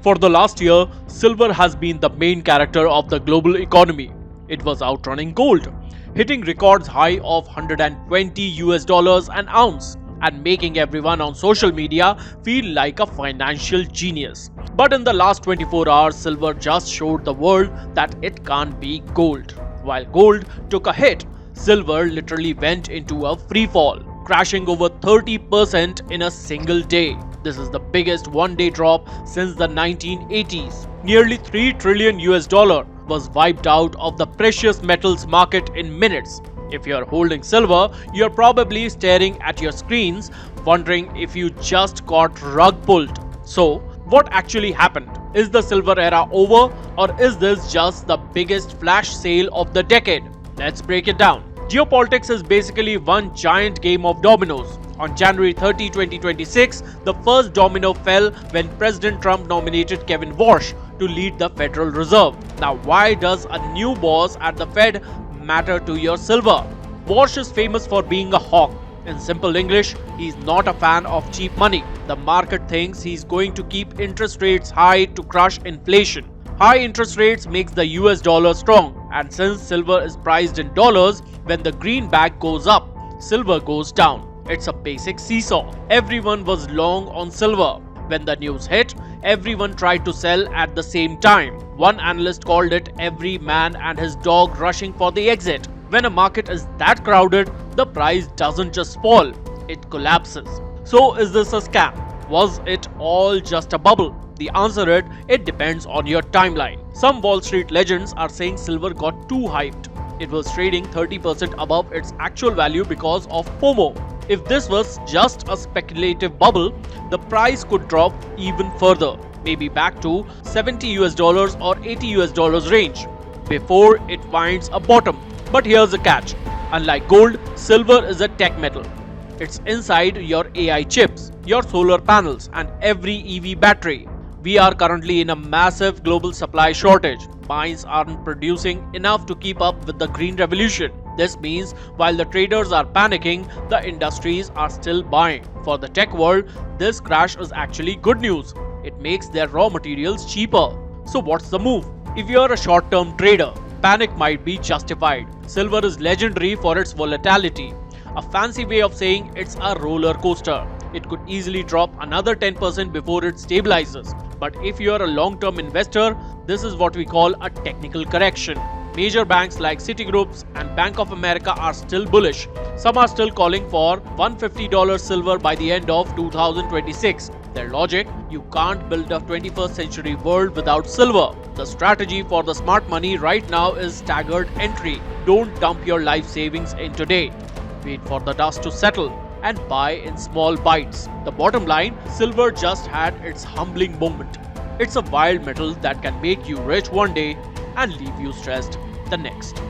For the last year, silver has been the main character of the global economy. It was outrunning gold, hitting records high of $120 an ounce and making everyone on social media feel like a financial genius. But in the last 24 hours, silver just showed the world that it can't be gold. While gold took a hit, silver literally went into a free fall, crashing over 30% in a single day. This is the biggest one-day drop since the 1980s. Nearly $3 trillion was wiped out of the precious metals market in minutes. If you are holding silver, you are probably staring at your screens, wondering if you just got rug pulled. So, what actually happened? Is the silver era over, or is this just the biggest flash sale of the decade? Let's break it down. Geopolitics is basically one giant game of dominoes. On January 30, 2026, the first domino fell when President Trump nominated Kevin Warsh to lead the Federal Reserve. Now, why does a new boss at the Fed matter to your silver? Warsh is famous for being a hawk. In simple English, he's not a fan of cheap money. The market thinks he's going to keep interest rates high to crush inflation. High interest rates makes the US dollar strong, and since silver is priced in dollars, when the greenback goes up, silver goes down. It's a basic seesaw. Everyone was long on silver. When the news hit, everyone tried to sell at the same time. One analyst called it every man and his dog rushing for the exit. When a market is that crowded, the price doesn't just fall, it collapses. So is this a scam? Was it all just a bubble? The answer is, it depends on your timeline. Some Wall Street legends are saying silver got too hyped. It was trading 30% above its actual value because of FOMO. If this was just a speculative bubble, the price could drop even further, maybe back to $70 or $80 range, before it finds a bottom. But here's the catch. Unlike gold, silver is a tech metal. It's inside your AI chips, your solar panels, and every EV battery. We are currently in a massive global supply shortage. Mines aren't producing enough to keep up with the green revolution. This means while the traders are panicking, the industries are still buying. For the tech world, this crash is actually good news. It makes their raw materials cheaper. So what's the move? If you're a short-term trader, panic might be justified. Silver is legendary for its volatility. A fancy way of saying it's a roller coaster. It could easily drop another 10% before it stabilizes. But if you are a long-term investor, this is what we call a technical correction. Major banks like Citigroup and Bank of America are still bullish. Some are still calling for $150 silver by the end of 2026. Their logic: you can't build a 21st century world without silver. The strategy for the smart money right now is staggered entry. Don't dump your life savings in today. Wait for the dust to settle and buy in small bites. The bottom line, silver just had its humbling moment. It's a wild metal that can make you rich one day and leave you stressed the next.